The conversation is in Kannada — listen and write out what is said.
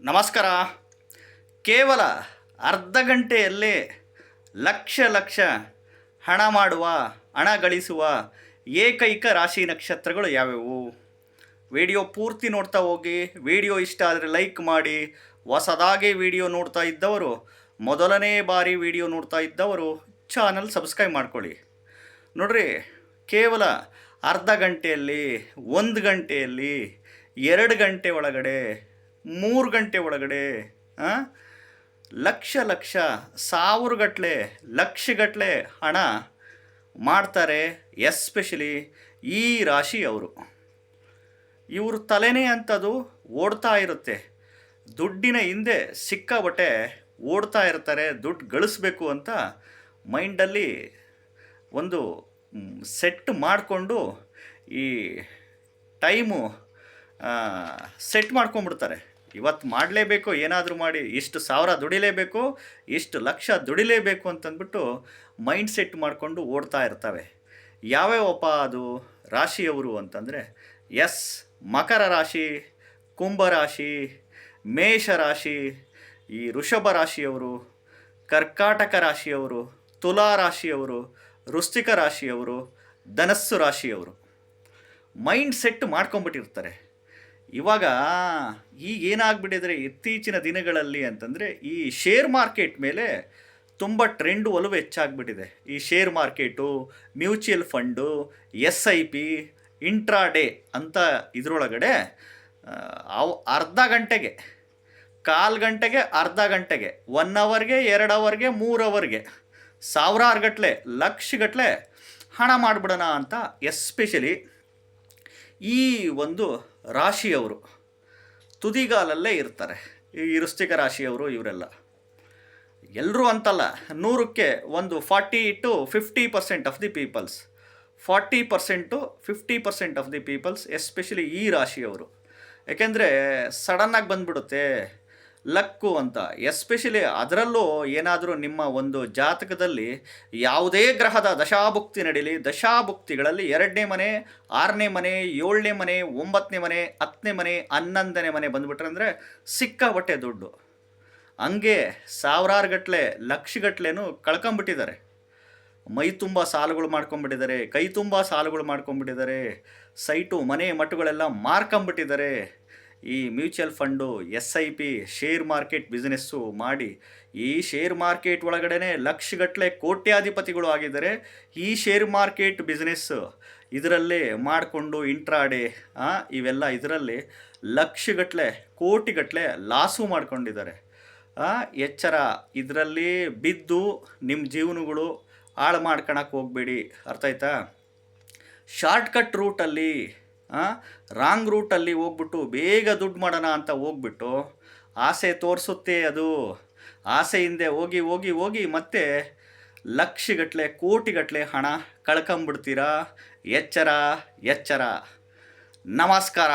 ನಮಸ್ಕಾರ. ಕೇವಲ ಅರ್ಧ ಗಂಟೆಯಲ್ಲೇ ಲಕ್ಷ ಲಕ್ಷ ಹಣ ಮಾಡುವ, ಹಣ ಗಳಿಸುವ ಏಕೈಕ ರಾಶಿ ನಕ್ಷತ್ರಗಳು ಯಾವ್ಯಾವು? ವಿಡಿಯೋ ಪೂರ್ತಿ ನೋಡ್ತಾ ಹೋಗಿ. ವಿಡಿಯೋ ಇಷ್ಟ ಆದರೆ ಲೈಕ್ ಮಾಡಿ. ಹೊಸದಾಗಿ ವಿಡಿಯೋ ನೋಡ್ತಾ ಇದ್ದವರು, ಮೊದಲನೇ ಬಾರಿ ವಿಡಿಯೋ ನೋಡ್ತಾ ಇದ್ದವರು ಚಾನಲ್ ಸಬ್ಸ್ಕ್ರೈಬ್ ಮಾಡ್ಕೊಳ್ಳಿ. ನೋಡ್ರಿ, ಕೇವಲ ಅರ್ಧ ಗಂಟೆಯಲ್ಲಿ, 1 ಗಂಟೆಯಲ್ಲಿ, 2 ಗಂಟೆ ಒಳಗಡೆ, 3 ಗಂಟೆ ಒಳಗಡೆ ಲಕ್ಷ ಲಕ್ಷ, ಸಾವಿರಗಟ್ಟಲೆ, ಲಕ್ಷಗಟ್ಟಲೆ ಹಣ ಮಾಡ್ತಾರೆ. ಎಸ್ಪೆಷಲಿ ಈ ರಾಶಿಯವರು. ಇವ್ರ ತಲೆನೇ ಅಂಥದ್ದು ಓಡ್ತಾ ಇರುತ್ತೆ. ದುಡ್ಡಿನ ಹಿಂದೆ ಸಿಕ್ಕಾಬಟ್ಟೆ ಓಡ್ತಾ ಇರ್ತಾರೆ. ದುಡ್ಡು ಗಳಿಸ್ಬೇಕು ಅಂತ ಮೈಂಡಲ್ಲಿ ಒಂದು ಸೆಟ್ ಮಾಡಿಕೊಂಡು ಈ ಟೈಮು ಸೆಟ್ ಮಾಡ್ಕೊಂಬಿಡ್ತಾರೆ. ಇವತ್ತು ಮಾಡಲೇಬೇಕು, ಏನಾದರೂ ಮಾಡಿ ಇಷ್ಟು ಸಾವಿರ ದುಡಿಲೇಬೇಕು, ಇಷ್ಟು ಲಕ್ಷ ದುಡಿಲೇಬೇಕು ಅಂತಂದ್ಬಿಟ್ಟು ಮೈಂಡ್ ಸೆಟ್ ಮಾಡಿಕೊಂಡು ಓಡ್ತಾ ಇರ್ತವೆ. ಯಾವ್ಯಾವಪ್ಪ ಅದು ರಾಶಿಯವರು ಅಂತಂದರೆ, ಮಕರ ರಾಶಿ, ಕುಂಭರಾಶಿ, ಮೇಷರಾಶಿ, ಈ ವೃಷಭ ರಾಶಿಯವರು, ಕರ್ಕಾಟಕ ರಾಶಿಯವರು, ತುಲಾ ರಾಶಿಯವರು, ವೃಶ್ಚಿಕ ರಾಶಿಯವರು, ಧನಸ್ಸು ರಾಶಿಯವರು. ಮೈಂಡ್ ಸೆಟ್ ಮಾಡ್ಕೊಂಬಿಟ್ಟಿರ್ತಾರೆ. ಇವಾಗ ಈಗ ಏನಾಗ್ಬಿಟ್ಟಿದ್ರೆ ಇತ್ತೀಚಿನ ದಿನಗಳಲ್ಲಿ ಅಂತಂದರೆ, ಈ ಶೇರ್ ಮಾರ್ಕೆಟ್ ಮೇಲೆ ತುಂಬ ಟ್ರೆಂಡು ಒಲವು ಹೆಚ್ಚಾಗ್ಬಿಟ್ಟಿದೆ. ಈ share market, mutual fund, SIP, intraday ಅಂತ ಇದರೊಳಗಡೆ ಅರ್ಧ ಗಂಟೆಗೆ, ಕಾಲು ಗಂಟೆಗೆ, ಅರ್ಧ ಗಂಟೆಗೆ, 1 ಅವರ್ಗೆ, 2 ಅವರ್ಗೆ, 3 ಅವರ್ಗೆ ಸಾವಿರಾರು ಗಟ್ಟಲೆ, ಲಕ್ಷಗಟ್ಟಲೆ ಹಣ ಮಾಡಿಬಿಡೋಣ ಅಂತ ಎಸ್ಪೆಷಲಿ ಈ ಒಂದು ರಾಶಿಯವರು ತುದಿಗಾಲಲ್ಲೇ ಇರ್ತಾರೆ. ಈ ವೃಶ್ಚಿಕ ರಾಶಿಯವರು ಇವರೆಲ್ಲ ಎಲ್ಲರೂ ಅಂತಲ್ಲ, 100ಕ್ಕೆ ಒಂದು 40 to 50% of the peoples, 40% to 50% of the peoples especially ಈ ರಾಶಿಯವರು. ಯಾಕೆಂದರೆ ಸಡನ್ನಾಗಿ ಬಂದ್ಬಿಡುತ್ತೆ ಲಕ್ಕು ಅಂತ. ಎಸ್ಪೆಷಲಿ ಅದರಲ್ಲೂ ಏನಾದರೂ ನಿಮ್ಮ ಒಂದು ಜಾತಕದಲ್ಲಿ ಯಾವುದೇ ಗ್ರಹದ ದಶಾಭುಕ್ತಿ ನಡೀಲಿ, ದಶಾಭುಕ್ತಿಗಳಲ್ಲಿ 2ನೇ ಮನೆ, 6ನೇ ಮನೆ, 7ನೇ ಮನೆ, 9ನೇ ಮನೆ, 10ನೇ ಮನೆ, 11ನೇ ಮನೆ ಬಂದುಬಿಟ್ರೆ ಅಂದರೆ ಸಿಕ್ಕಾಬಟ್ಟೆ ದುಡ್ಡು. ಹಂಗೆ ಸಾವಿರಾರು ಗಟ್ಟಲೆ, ಲಕ್ಷಗಟ್ಲೆನೂ ಕಳ್ಕೊಂಬಿಟ್ಟಿದ್ದಾರೆ. ಮೈ ತುಂಬ ಸಾಲುಗಳು ಮಾಡ್ಕೊಂಬಿಟ್ಟಿದ್ದಾರೆ, ಕೈ ತುಂಬ ಸಾಲುಗಳು ಮಾಡ್ಕೊಂಬಿಟ್ಟಿದ್ದಾರೆ, ಸೈಟು, ಮನೆ, ಮಠಗಳೆಲ್ಲ ಮಾರ್ಕೊಂಬಿಟ್ಟಿದ್ದಾರೆ. ಈ mutual fund, SIP, share market business ಮಾಡಿ ಈ ಶೇರ್ ಮಾರ್ಕೆಟ್ ಒಳಗಡೆ ಲಕ್ಷಗಟ್ಟಲೆ ಕೋಟ್ಯಾಧಿಪತಿಗಳು ಆಗಿದ್ದಾರೆ. ಈ ಶೇರ್ ಮಾರ್ಕೆಟ್ ಬಿಸ್ನೆಸ್ಸು ಇದರಲ್ಲೇ ಮಾಡಿಕೊಂಡು ಇಂಟ್ರಾಡೇ ಇವೆಲ್ಲ ಇದರಲ್ಲಿ ಲಕ್ಷಗಟ್ಟಲೆ, ಕೋಟಿಗಟ್ಟಲೆ ಲಾಸು ಮಾಡ್ಕೊಂಡಿದ್ದಾರೆ. ಎಚ್ಚರ, ಇದರಲ್ಲಿ ಬಿದ್ದು ನಿಮ್ಮ ಜೀವನಗಳು ಹಾಳು ಮಾಡ್ಕೊಳಕ್ಕೆ ಹೋಗಬೇಡಿ. ಅರ್ಥ ಆಯ್ತಾ? ಶಾರ್ಟ್ಕಟ್ ರೂಟಲ್ಲಿ, ರಾಂಗ್ ರೂಟಲ್ಲಿ ಹೋಗ್ಬಿಟ್ಟು ಬೇಗ ದುಡ್ಡು ಮಾಡೋಣ ಅಂತ ಹೋಗ್ಬಿಟ್ಟು ಆಸೆ ತೋರಿಸುತ್ತೆ. ಅದು ಆಸೆ ಹಿಂದೆ ಹೋಗಿ ಹೋಗಿ ಹೋಗಿ ಮತ್ತೆ ಲಕ್ಷಗಟ್ಟಲೆ, ಕೋಟಿಗಟ್ಟಲೆ ಹಣ ಕಳ್ಕೊಂಬಿಡ್ತೀರಾ. ಎಚ್ಚರ, ಎಚ್ಚರ. ನಮಸ್ಕಾರ.